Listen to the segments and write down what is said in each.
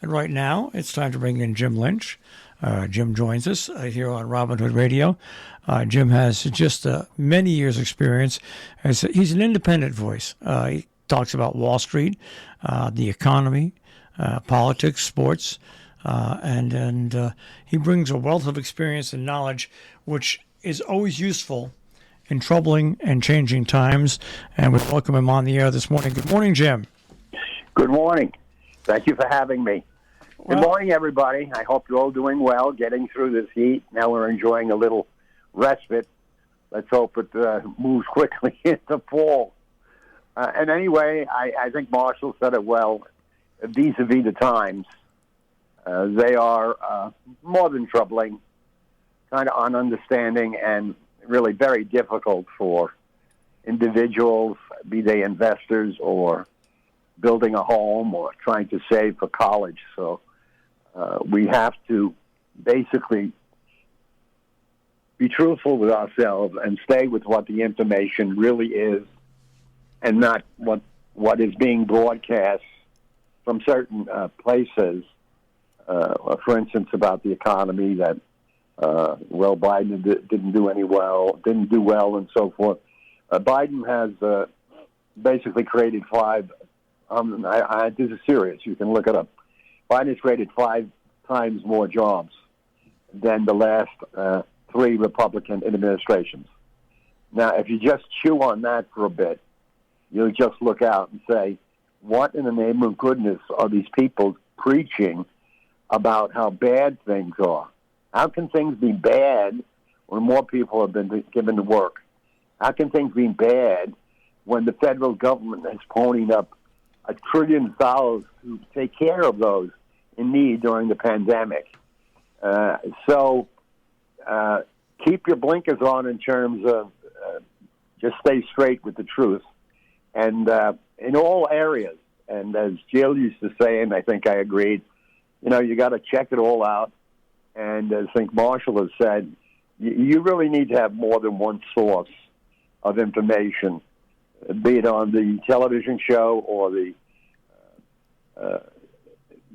And right now, it's time to bring in Jim Lynch. Jim joins us here on Robin Hood Radio. Jim has just many years' experience. He's an independent voice. He talks about Wall Street, the economy, politics, sports, and he brings a wealth of experience and knowledge, which is always useful in troubling and changing times. And we welcome him on the air this morning. Good morning, Jim. Good morning. Thank you for having me. Good morning, everybody. I hope you're all doing well, getting through this heat. Now we're enjoying a little respite. Let's hope it moves quickly into fall. And anyway, I think Marshall said it well. Vis-a-vis the times, they are more than troubling, kind of ununderstanding, and really very difficult for individuals, be they investors or building a home or trying to save for college. So we have to basically be truthful with ourselves and stay with what the information really is and not what is being broadcast from certain places. For instance, about the economy that, Biden didn't do well, and so forth. Biden has basically created five. This is serious. You can look it up. Biden has created 5 times more jobs than the last 3 Republican administrations. Now, if you just chew on that for a bit, you'll just look out and say, what in the name of goodness are these people preaching about how bad things are? How can things be bad when more people have been given to work? How can things be bad when the federal government has ponied up $1 trillion to take care of those in need during the pandemic? So keep your blinkers on in terms of just stay straight with the truth. And in all areas, and as Jill used to say, and I think I agreed, you got to check it all out. And as I think Marshall has said, you really need to have more than one source of information, be it on the television show or the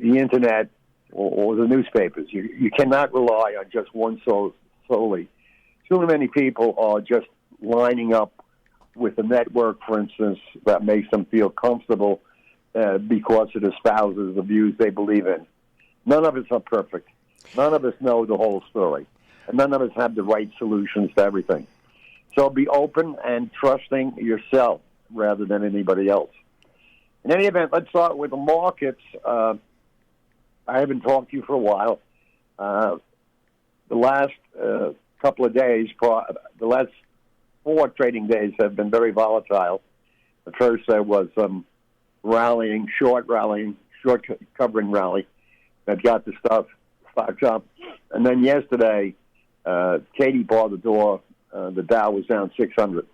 internet or the newspapers. You cannot rely on just one source solely. Too many people are just lining up with a network, for instance, that makes them feel comfortable because it espouses the views they believe in. None of us are perfect. None of us know the whole story. And none of us have the right solutions to everything. So be open and trusting yourself rather than anybody else. In any event, let's start with the markets. I haven't talked to you for a while. The last couple of days, the last 4 trading days have been very volatile. The first there was short covering rally that got the stocks up. And then yesterday, Katie barred the door. The Dow was down 600.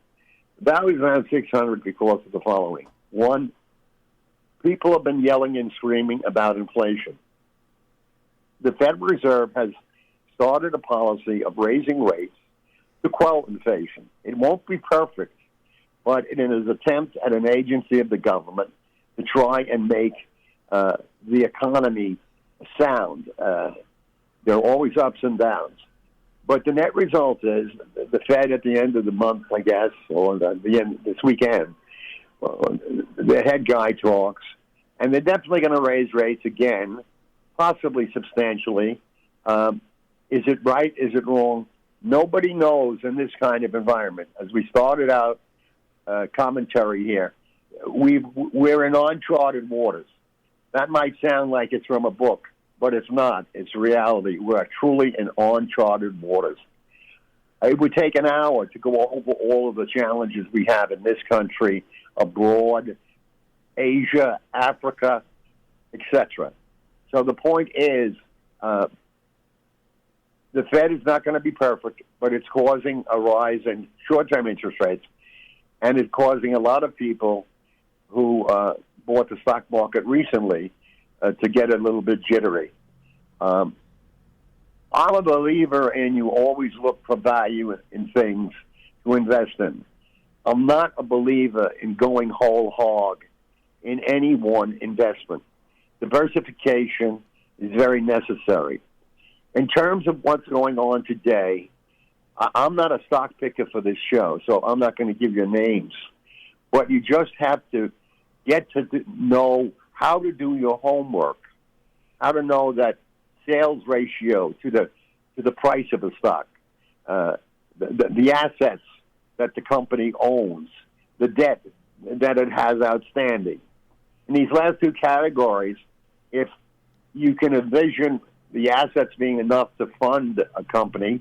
The Dow was down 600 because of the following. One, people have been yelling and screaming about inflation. The Federal Reserve has started a policy of raising rates to quell inflation. It won't be perfect, but it is an attempt at an agency of the government to try and make the economy sound. There are always ups and downs. But the net result is the Fed at the end of the month, I guess, or the end this weekend, the head guy talks, and they're definitely going to raise rates again, possibly substantially. Is it right? Is it wrong? Nobody knows in this kind of environment. As we started out commentary here, we're in uncharted waters. That might sound like it's from a book, but it's not. It's reality. We're truly in uncharted waters. It would take an hour to go over all of the challenges we have in this country, abroad, Asia, Africa, etc. So the point is, the Fed is not going to be perfect, but it's causing a rise in short-term interest rates, and it's causing a lot of people who bought the stock market recently to get a little bit jittery. I'm a believer in you always look for value in things to invest in. I'm not a believer in going whole hog in any one investment. diversification is very necessary. In terms of what's going on today, I'm not a stock picker for this show, so I'm not going to give you names. But you just have to get to know how to do your homework, how to know that sales ratio to the price of a stock, the assets that the company owns, the debt that it has outstanding. In these last two categories, if you can envision the assets being enough to fund a company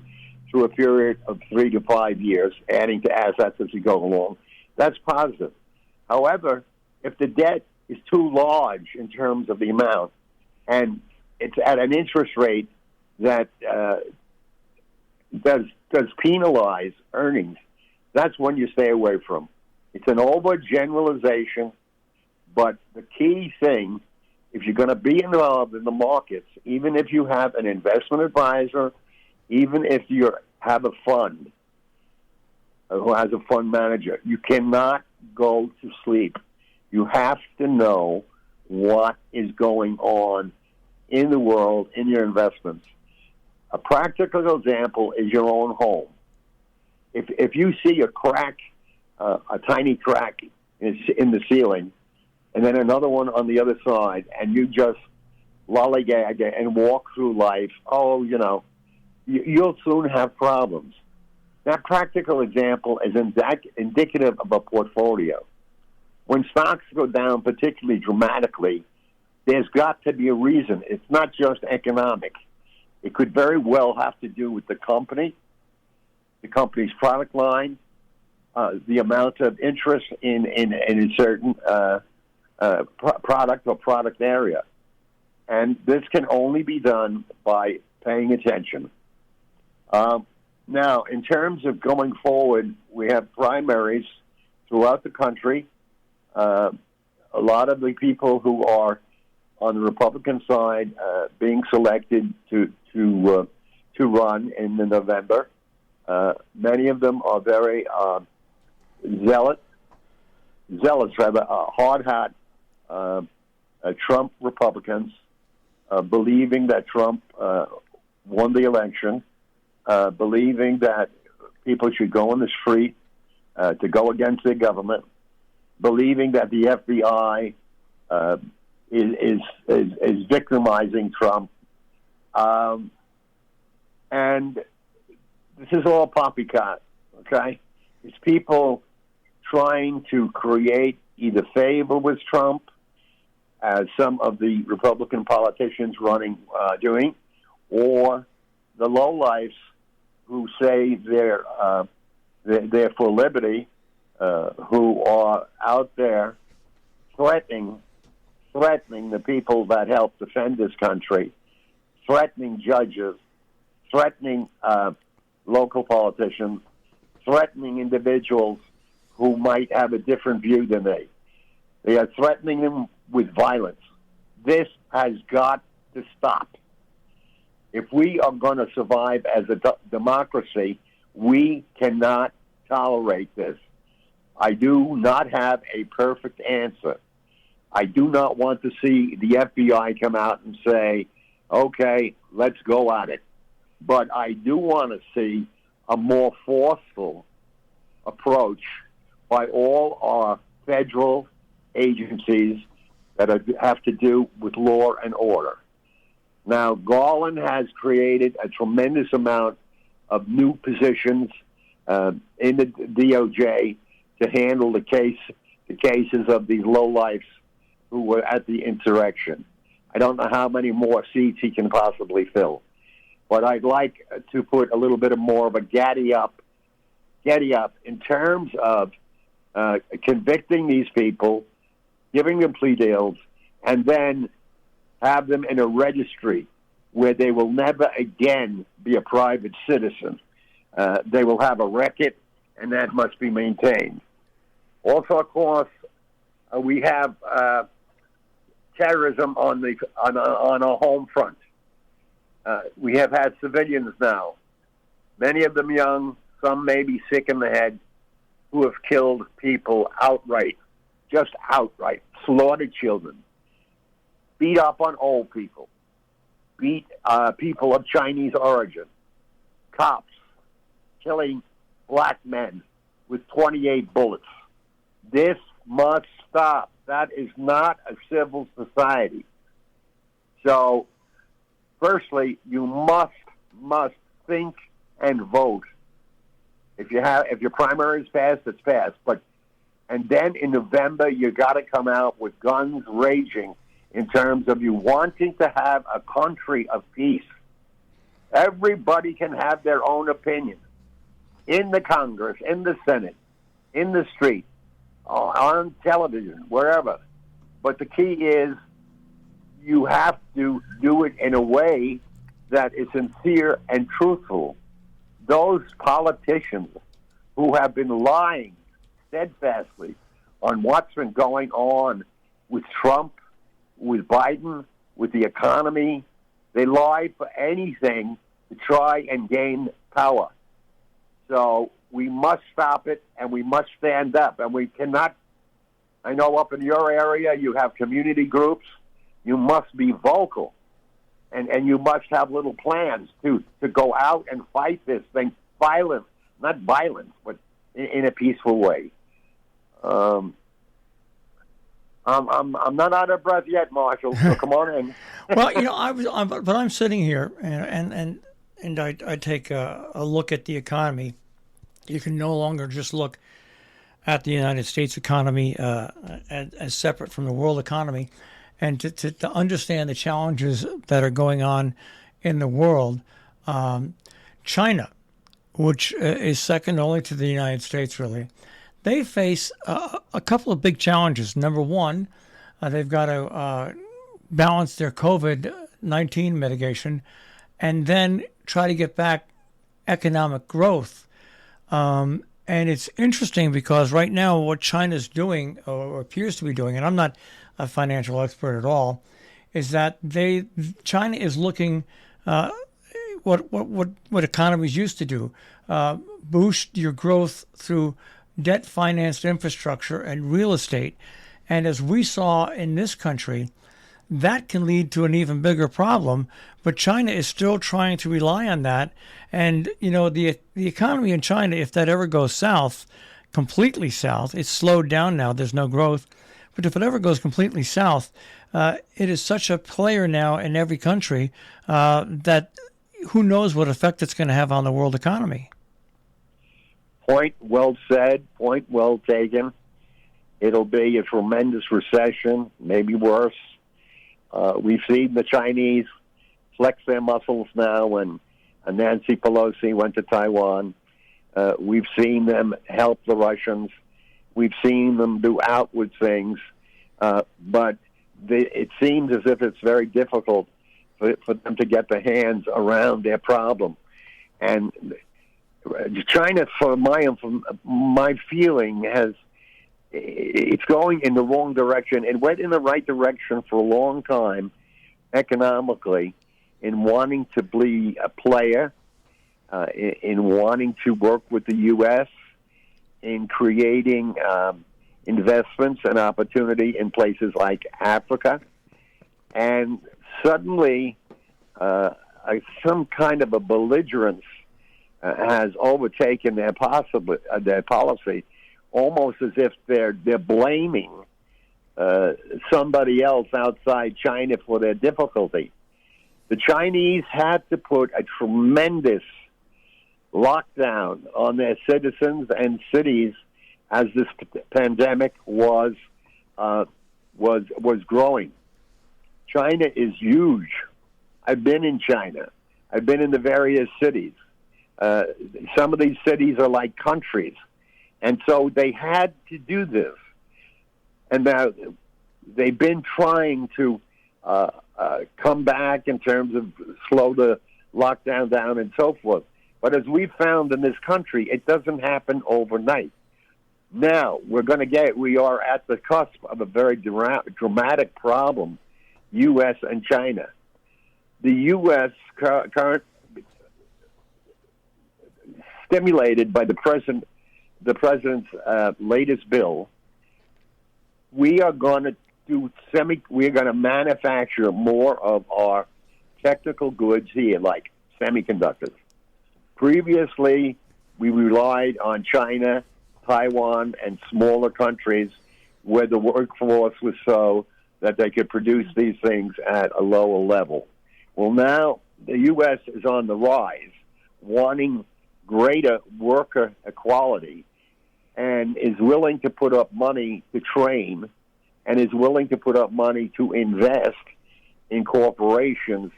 through a period of 3 to 5 years, adding to assets as you go along, that's positive. However, if the debt is too large in terms of the amount, and it's at an interest rate that does penalize earnings, that's one you stay away from. It's an overgeneralization, but the key thing, if you're going to be involved in the markets, even if you have an investment advisor, even if you have a fund who has a fund manager, you cannot go to sleep. You have to know what is going on in the world, in your investments. A practical example is your own home. If you see a crack, a tiny crack in the ceiling, and then another one on the other side, and you just lollygag and walk through life, you'll soon have problems. That practical example is indicative of a portfolio. When stocks go down particularly dramatically, there's got to be a reason. It's not just economic. It could very well have to do with the company, the company's product line, the amount of interest in a certain product or product area. And this can only be done by paying attention. Now, in terms of going forward, we have primaries throughout the country. A lot of the people who are on the Republican side being selected to run in November. Many of them are very zealous, hard hat Trump Republicans, believing that Trump won the election, believing that people should go on the street to go against the government, believing that the FBI is victimizing Trump, and this is all poppycock. Okay, it's people trying to create either favor with Trump, as some of the Republican politicians running doing, or the lowlifes who say they're for liberty, who are out there threatening the people that help defend this country, threatening judges, threatening local politicians, threatening individuals who might have a different view than they. They are threatening them with violence. This has got to stop. If we are going to survive as a democracy, we cannot tolerate this. I do not have a perfect answer. I do not want to see the FBI come out and say, okay, let's go at it. But I do want to see a more forceful approach by all our federal agencies that have to do with law and order. Now, Garland has created a tremendous amount of new positions in the DOJ to handle the cases of these lowlifes who were at the insurrection. I don't know how many more seats he can possibly fill, but I'd like to put a little bit more of a gaddy up in terms of convicting these people, giving them plea deals, and then have them in a registry where they will never again be a private citizen. They will have a record, and that must be maintained. Also, of course, we have terrorism on our home front. We have had civilians now, many of them young, some maybe sick in the head, who have killed people outright, just outright, slaughtered children. beat up on old people, beat people of Chinese origin, cops killing black men with 28 bullets. This must stop. That is not a civil society. So, firstly, you must think and vote. If your primary is passed, it's passed. And then in November, you got to come out with guns raging in terms of you wanting to have a country of peace. Everybody can have their own opinion in the Congress, in the Senate, in the street, on television, wherever. But the key is you have to do it in a way that is sincere and truthful. Those politicians who have been lying steadfastly on what's been going on with Trump, with Biden, with the economy, they lie for anything to try and gain power. So we must stop it, and we must stand up. And we cannot, I know up in your area you have community groups. You must be vocal, and you must have little plans to go out and fight this thing, not violence, but in a peaceful way. I'm not out of breath yet, Marshall. So come on in. Well, I'm sitting here and I take a look at the economy. You can no longer just look at the United States economy as separate from the world economy, and to understand the challenges that are going on in the world. China, which is second only to the United States, really, they face a couple of big challenges. Number one, they've got to balance their COVID-19 mitigation and then try to get back economic growth. And it's interesting because right now what China's doing, or appears to be doing, and I'm not a financial expert at all, is that China is looking what economies used to do, boost your growth through debt-financed infrastructure and real estate. And as we saw in this country, that can lead to an even bigger problem. But China is still trying to rely on that. And, the economy in China, if that ever goes south, completely south, it's slowed down now, there's no growth. But if it ever goes completely south, it is such a player now in every country that who knows what effect it's going to have on the world economy. Point well said, point well taken. It'll be a tremendous recession, maybe worse. We've seen the Chinese flex their muscles now when Nancy Pelosi went to Taiwan. We've seen them help the Russians. We've seen them do outward things. But it seems as if it's very difficult for them to get their hands around their problem. And China, from my feeling, it's going in the wrong direction. It went in the right direction for a long time, economically, in wanting to be a player, in wanting to work with the U.S., in creating investments and opportunity in places like Africa. And suddenly, some kind of a belligerence has overtaken their policy, almost as if they're blaming somebody else outside China for their difficulty. The Chinese had to put a tremendous lockdown on their citizens and cities as this pandemic was growing. China is huge. I've been in China. I've been in the various cities. Some of these cities are like countries. And so they had to do this. And now they've been trying to come back in terms of slow the lockdown down and so forth. But as we found in this country, it doesn't happen overnight. Now, we are at the cusp of a very dramatic problem, U.S. and China. The U.S. current stimulated by the president's latest bill, we are going to we're going to manufacture more of our technical goods here, like semiconductors. Previously, we relied on China, Taiwan, and smaller countries where the workforce was so that they could produce these things at a lower level. Well, now the U.S. is on the rise, wanting greater worker equality, and is willing to put up money to train, and is willing to put up money to invest in corporations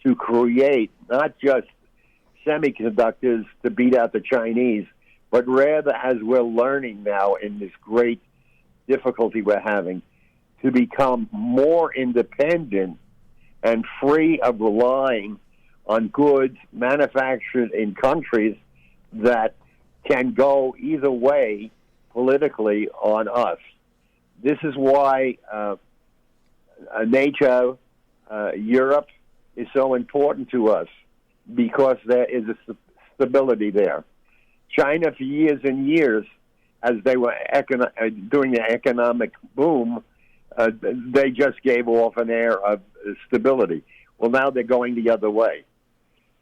to create not just semiconductors to beat out the Chinese, but rather, as we're learning now in this great difficulty we're having, to become more independent and free of relying on goods manufactured in countries that can go either way politically on us. This is why NATO, Europe, is so important to us, because there is a stability there. China, for years and years, as they were during the economic boom, they just gave off an air of stability. Well, now they're going the other way.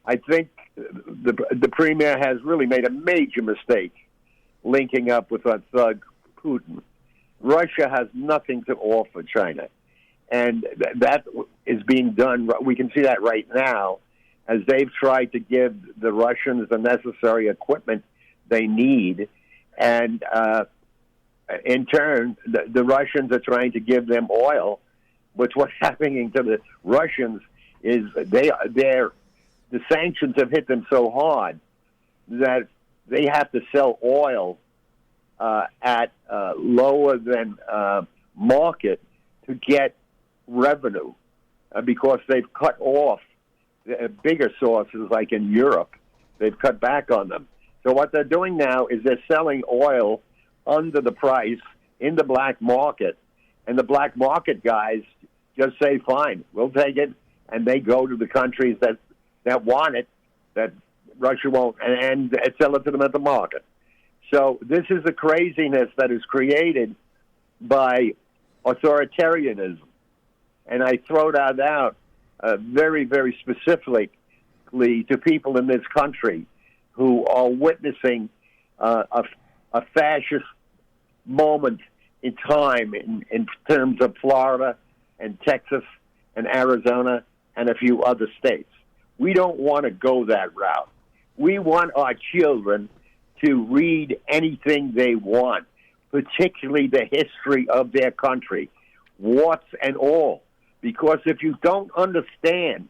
I think the premier has really made a major mistake linking up with that thug Putin. Russia has nothing to offer China, and that is being done. We can see that right now, as they've tried to give the Russians the necessary equipment they need, and in turn, the Russians are trying to give them oil. But what's happening to the Russians is the sanctions have hit them so hard that they have to sell oil at lower than market to get revenue, because they've cut off bigger sources like in Europe. They've cut back on them. So what they're doing now is they're selling oil under the price in the black market, and the black market guys just say, fine, we'll take it, and they go to the countries that want it, that Russia won't, and sell it to them at the market. So this is the craziness that is created by authoritarianism. And I throw that out very, very specifically to people in this country who are witnessing a fascist moment in time in terms of Florida and Texas and Arizona and a few other states. We don't want to go that route. We want our children to read anything they want, particularly the history of their country, warts and all. Because if you don't understand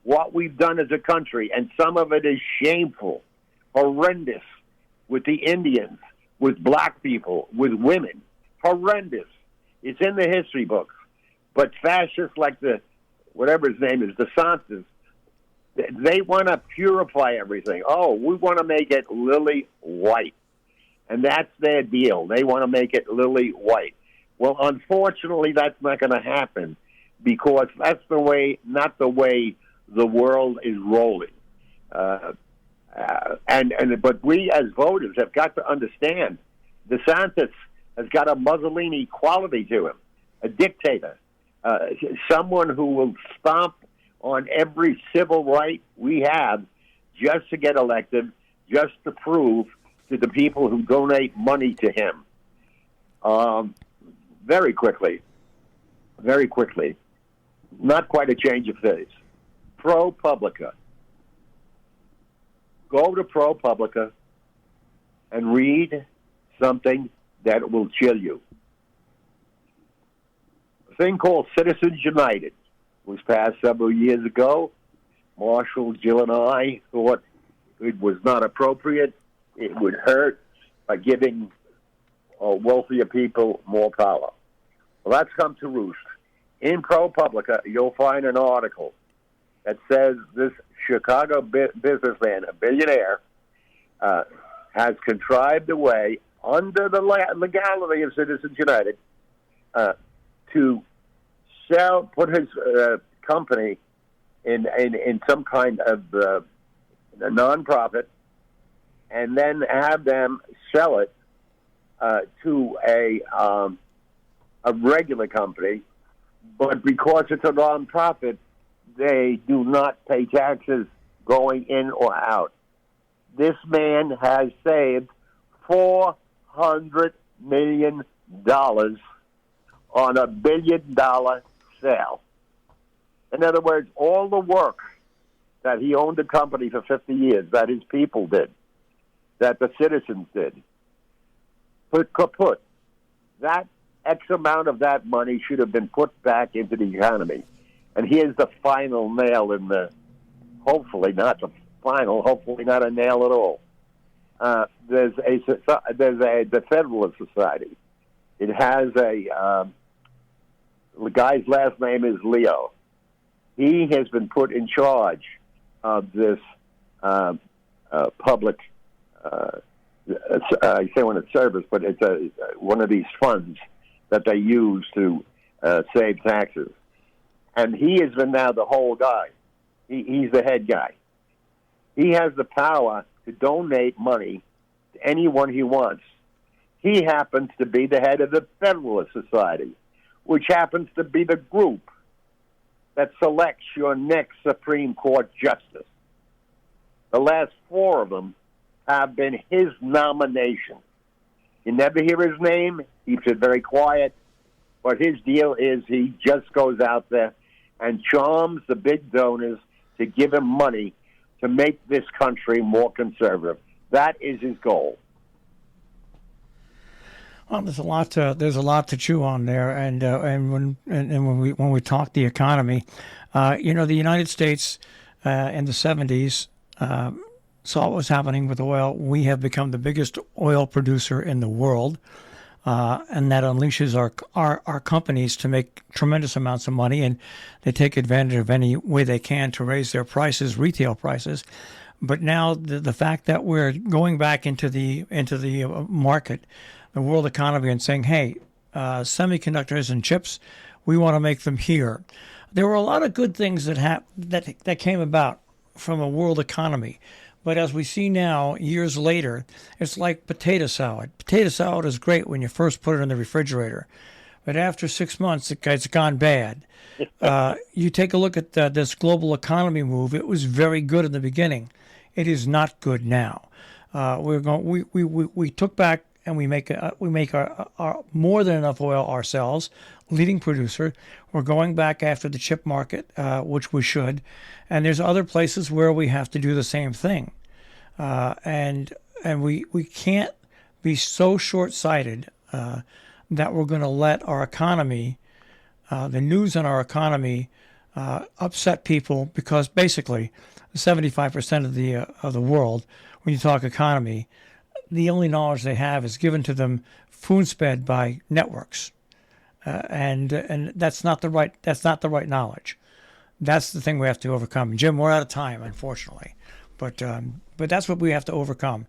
what we've done as a country, and some of it is shameful, horrendous, with the Indians, with black people, with women, horrendous. It's in the history books. But fascists like whatever his name is, DeSantis, they want to purify everything. Oh, we want to make it lily white. And that's their deal. They want to make it lily white. Well, unfortunately, that's not going to happen, because that's not the way the world is rolling. But we as voters have got to understand DeSantis has got a Mussolini quality to him, a dictator, someone who will stomp on every civil right we have just to get elected, just to prove to the people who donate money to him. Very quickly, not quite a change of pace. ProPublica. Go to ProPublica and read something that will chill you. A thing called Citizens United was passed several years ago. Marshall, Jill, and I thought it was not appropriate. It would hurt by giving wealthier people more power. Well, that's come to roost. In ProPublica, you'll find an article that says this Chicago businessman, a billionaire, has contrived a way, under the legality of Citizens United, to put his company in some kind of a nonprofit, and then have them sell it to a regular company but because it's a nonprofit, they do not pay taxes going in or out. This man has saved $400 million on a $1 billion sale. In other words, all the work that he owned the company for 50 years, that his people did, that the citizens did, put that X amount of that money should have been put back into the economy. And here's the final nail in the, hopefully not the final, hopefully not a nail at all. There's the Federalist Society. It has the guy's last name is Leo. He has been put in charge of this public, I say when it's service, but it's one of these funds that they use to save taxes. And he has been now the whole guy. He's the head guy. He has the power to donate money to anyone he wants. He happens to be the head of the Federalist Society, which happens to be the group that selects your next Supreme Court justice. The last 4 of them have been his nomination. You never hear his name. He keeps it very quiet. But his deal is he just goes out there and charms the big donors to give him money to make this country more conservative. That is his goal. Well, there's a lot to chew on there, and when we talk the economy, the United States in the 70s saw what was happening with oil. We have become the biggest oil producer in the world, and that unleashes our companies to make tremendous amounts of money, and they take advantage of any way they can to raise their prices, retail prices. But now the fact that we're going back into the market, the world economy, and saying, hey, semiconductors and chips, we want to make them here. There were a lot of good things that came about from a world economy. But as we see now, years later, it's like potato salad. Potato salad is great when you first put it in the refrigerator. But after 6 months, it's gone bad. You take a look at this global economy move. It was very good in the beginning. It is not good now. We took back, and we make our more than enough oil ourselves, leading producer. We're going back after the chip market, which we should, and there's other places where we have to do the same thing, and we can't be so short-sighted that we're going to let our economy, the news on our economy, upset people, because basically 75% of the world, when you talk economy, the only knowledge they have is given to them spoon-fed by networks, and that's not the right knowledge. That's the thing we have to overcome. Jim, we're out of time, unfortunately, but that's what we have to overcome.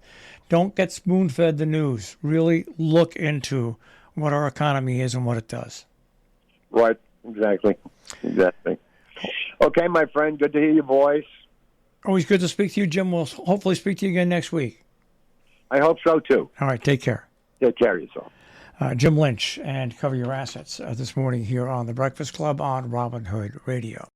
Don't get spoon-fed the news. Really look into what our economy is and what it does. Right. Exactly. Okay, my friend. Good to hear your voice. Always good to speak to you, Jim. We'll hopefully speak to you again next week. I hope so, too. All right, take care. Take care of yourself. Jim Lynch, and Cover Your Assets this morning here on The Breakfast Club on Robin Hood Radio.